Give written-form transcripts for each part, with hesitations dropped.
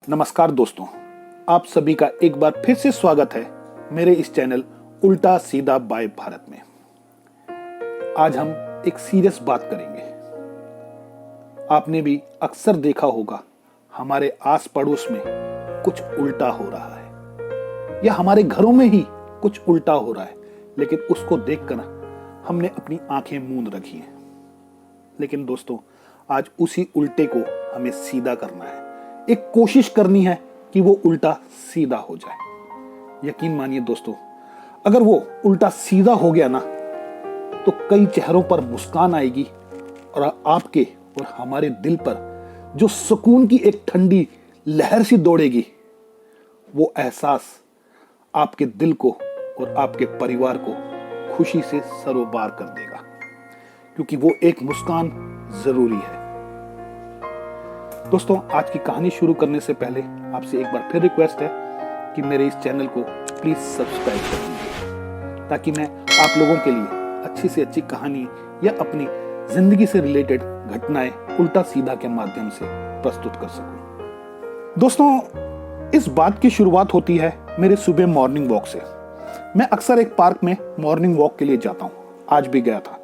नमस्कार दोस्तों, आप सभी का एक बार फिर से स्वागत है मेरे इस चैनल उल्टा सीधा बाय भारत में। आज हम एक सीरियस बात करेंगे। आपने भी अक्सर देखा होगा हमारे आस पड़ोस में कुछ उल्टा हो रहा है या हमारे घरों में ही कुछ उल्टा हो रहा है, लेकिन उसको देखकर हमने अपनी आंखें मूंद रखी हैं। लेकिन दोस्तों, आज उसी उल्टे को हमें सीधा करना है। एक कोशिश करनी है कि वो उल्टा सीधा हो जाए। यकीन मानिए दोस्तों, अगर वो उल्टा सीधा हो गया ना, तो कई चेहरों पर मुस्कान आएगी और आपके और हमारे दिल पर जो सुकून की एक ठंडी लहर सी दौड़ेगी, वो एहसास आपके दिल को और आपके परिवार को खुशी से सरोबार कर देगा, क्योंकि वो एक मुस्कान जरूरी है। दोस्तों, आज की कहानी शुरू करने से पहले आपसे एक बार फिर रिक्वेस्ट है कि मेरे इस चैनल को प्लीज सब्सक्राइब कर दीजिए, ताकि मैं आप लोगों के लिए अच्छी से अच्छी कहानी या अपनी जिंदगी से रिलेटेड घटनाएं उल्टा सीधा के माध्यम से प्रस्तुत कर सकूं। दोस्तों, इस बात की शुरुआत होती है मेरे सुबह मॉर्निंग वॉक से। मैं अक्सर एक पार्क में मॉर्निंग वॉक के लिए जाता हूं, आज भी गया था।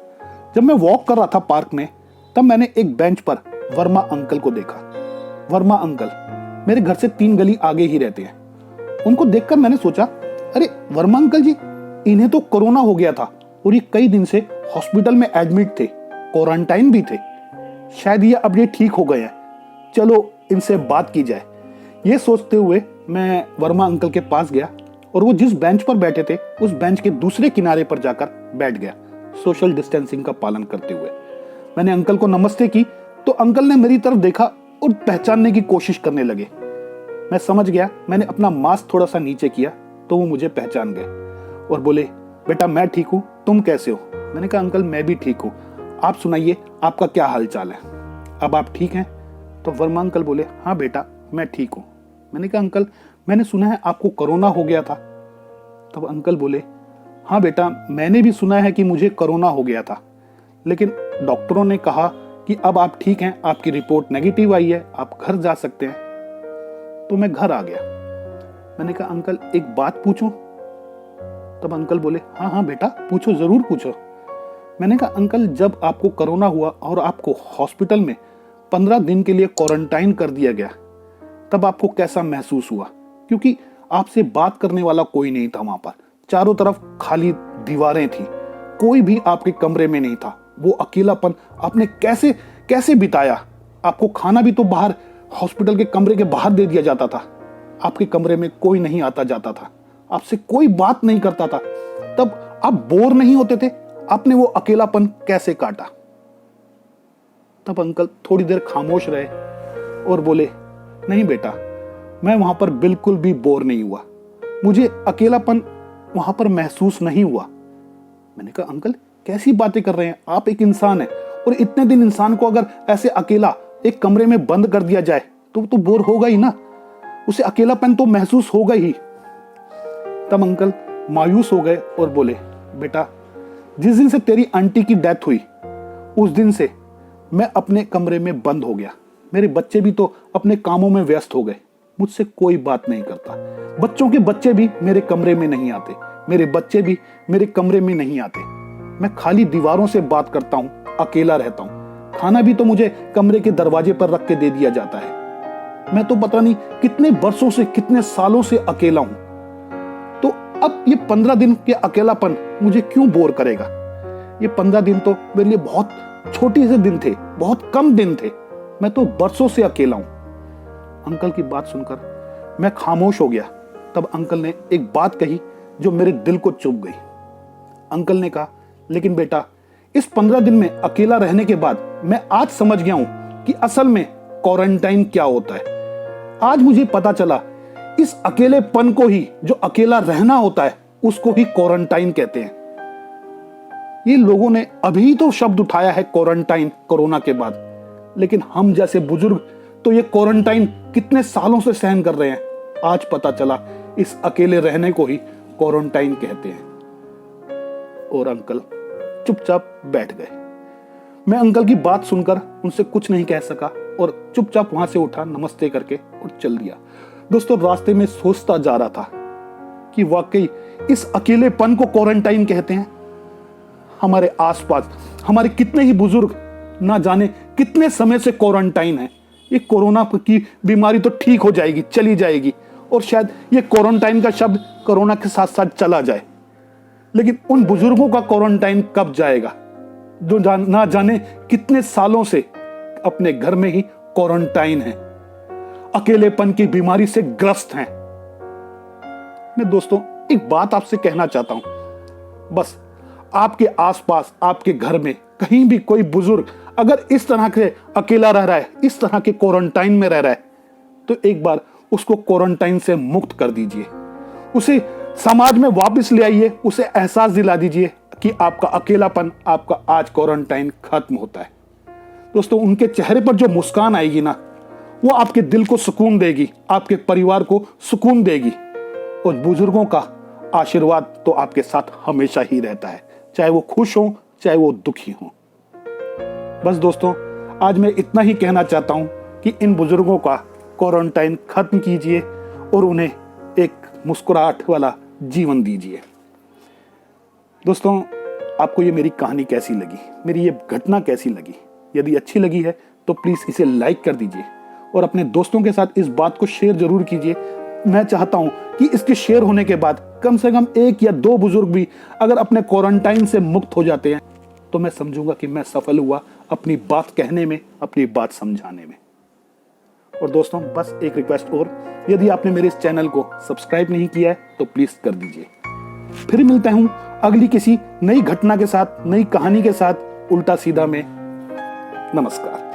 जब मैं वॉक कर रहा था पार्क में, तब मैंने एक बेंच पर वर्मा अंकल को देखा। वर्मा अंकल मेरे घर से 3 गली आगे ही रहते हैं। उनको देखकर मैंने सोचा, अरे वर्मा अंकल जी, इन्हें तो कोरोना हो गया था और ये कई दिन से हॉस्पिटल में एडमिट थे, क्वारंटाइन भी थे। शायद ये अब ये ठीक हो गए हैं, चलो इनसे बात की जाए। ये सोचते हुए मैं वर्मा अंकल के पास गया और वो जिस बेंच पर बैठे थे उस बेंच के दूसरे किनारे पर जाकर बैठ गया, सोशल डिस्टेंसिंग का पालन करते हुए। मैंने अंकल को नमस्ते की तो अंकल ने मेरी तरफ देखा और पहचानने की कोशिश करने लगे। मैं समझ गया। मैंने अपना मास्क थोड़ा सा नीचे किया तो वो मुझे पहचान गए और बोले, बेटा मैं ठीक हूं, तुम कैसे हो? मैंने कहा, अंकल मैं भी ठीक हूं, आप सुनाइए आपका क्या हाल चाल है, अब आप ठीक हैं? तो वर्मा अंकल बोले, हाँ बेटा मैं ठीक हूं। मैंने कहा, अंकल मैंने सुना है आपको कोरोना हो गया था। तब अंकल बोले, हाँ बेटा मैंने भी सुना है कि मुझे कोरोना हो गया था, लेकिन डॉक्टरों ने कहा कि अब आप ठीक हैं, आपकी रिपोर्ट नेगेटिव आई है, आप घर जा सकते हैं। तो मैं घर आ गया। मैंने कहा, अंकल एक बात पूछूं? तब अंकल बोले, हाँ हाँ बेटा पूछो, जरूर पूछो। मैंने कहा, अंकल जब आपको कोरोना हुआ और आपको हॉस्पिटल में 15 दिन के लिए क्वारंटाइन कर दिया गया, तब आपको कैसा महसूस हुआ? क्योंकि आपसे बात करने वाला कोई नहीं था वहां पर, चारों तरफ खाली दीवारें थी, कोई भी आपके कमरे में नहीं था। वो अकेलापन आपने कैसे कैसे बिताया? आपको खाना भी तो बाहर हॉस्पिटल के कमरे के बाहर दे दिया जाता था, आपके कमरे में कोई नहीं आता जाता था, आपसे कोई बात नहीं करता था, तब आप बोर नहीं होते थे? आपने वो अकेलापन कैसे काटा? तब अंकल थोड़ी देर खामोश रहे और बोले, नहीं बेटा मैं वहां पर बिल्कुल भी बोर नहीं हुआ, मुझे अकेलापन वहां पर महसूस नहीं हुआ। मैंने कहा, अंकल कैसी बातें कर रहे हैं, आप एक इंसान हैं और इतने दिन इंसान को अगर ऐसे अकेला एक कमरे में बंद कर दिया जाए तो बोर होगा ही ना, उसे अकेलापन तो महसूस होगा ही। तब अंकल मायूस हो गए और बोले, बेटा जिस दिन से तेरी आंटी की डेथ हुई उस दिन से मैं अपने कमरे में बंद हो गया। मेरे बच्चे भी तो अपने कामों में व्यस्त हो गए, मुझसे कोई बात नहीं करता, बच्चों के बच्चे भी मेरे कमरे में नहीं आते, मेरे बच्चे भी मेरे कमरे में नहीं आते। मैं खाली दीवारों से बात करता हूं, अकेला रहता हूं, खाना भी तो मुझे कमरे के दरवाजे पर रख के दे दिया जाता है। मैं तो पता नहीं कितने वर्षों से, कितने सालों से अकेला हूं, तो अब ये 15 दिन के अकेलापन मुझे क्यों बोर करेगा? ये 15 दिन तो मेरे लिए बहुत छोटे से दिन थे, बहुत कम दिन थे, मैं तो वर्षों से अकेला हूं। अंकल की बात सुनकर मैं खामोश हो गया। तब अंकल ने एक बात कही जो मेरे दिल को चुभ गई। अंकल ने कहा, लेकिन बेटा इस 15 दिन में अकेला रहने के बाद मैं आज समझ गया हूं कि असल में क्वारंटाइन क्या होता है। आज मुझे पता चला, इस अकेलेपन को ही, जो अकेला रहना होता है, उसको ही क्वारंटाइन कहते हैं। ये लोगों ने अभी तो शब्द उठाया है क्वारंटाइन कोरोना के बाद, लेकिन हम जैसे बुजुर्ग तो ये क्वारंटाइन कितने सालों से सहन कर रहे हैं। आज पता चला इस अकेले रहने को ही क्वारंटाइन कहते हैं। और अंकल चुपचाप बैठ गए। मैं अंकल की बात सुनकर उनसे कुछ नहीं कह सका और चुपचाप वहां से उठा, नमस्ते करके और चल दिया। दोस्तों रास्ते में सोचता जा रहा था कि वाकई इस अकेलेपन को क्वारंटाइन कहते हैं। हमारे आसपास हमारे कितने ही बुजुर्ग ना जाने कितने समय से क्वारंटाइन है। ये कोरोना की बीमारी तो ठीक हो जाएगी, चली जाएगी, और शायद ये क्वारंटाइन का शब्द कोरोना के साथ साथ चला जाए, लेकिन उन बुजुर्गों का क्वारंटाइन कब जाएगा जो ना जाने कितने सालों से अपने घर में ही क्वारंटाइन है, अकेलेपन की बीमारी से ग्रस्त हैं। मैं दोस्तों एक बात आपसे कहना चाहता हूं, बस आपके आसपास आपके घर में कहीं भी कोई बुजुर्ग अगर इस तरह के अकेला रह रहा है, इस तरह के क्वारंटाइन में रह रहा है, तो एक बार उसको क्वारंटाइन से मुक्त कर दीजिए, उसे समाज में वापस ले आइए, उसे एहसास दिला दीजिए कि आपका अकेलापन, आपका आज क्वारंटाइन खत्म होता है। दोस्तों उनके चेहरे पर जो मुस्कान आएगी ना, वो आपके दिल को सुकून देगी, आपके परिवार को सुकून देगी, और बुजुर्गों का आशीर्वाद तो आपके साथ हमेशा ही रहता है, चाहे वो खुश हो चाहे वो दुखी हो। बस दोस्तों आज मैं इतना ही कहना चाहता हूं कि इन बुजुर्गों का क्वारंटाइन खत्म कीजिए और उन्हें एक मुस्कुराहट वाला जीवन दीजिए। दोस्तों आपको ये मेरी कहानी कैसी लगी, मेरी ये घटना कैसी लगी? यदि अच्छी लगी है तो प्लीज इसे लाइक कर दीजिए और अपने दोस्तों के साथ इस बात को शेयर जरूर कीजिए। मैं चाहता हूं कि इसके शेयर होने के बाद कम से कम 1 या 2 बुजुर्ग भी अगर अपने क्वारंटाइन से मुक्त हो जाते हैं तो मैं समझूंगा कि मैं सफल हुआ अपनी बात कहने में, अपनी बात समझाने में। और दोस्तों बस एक रिक्वेस्ट और, यदि आपने मेरे इस चैनल को सब्सक्राइब नहीं किया है तो प्लीज कर दीजिए। फिर मिलता हूं अगली किसी नई घटना के साथ, नई कहानी के साथ, उल्टा सीधा में। नमस्कार।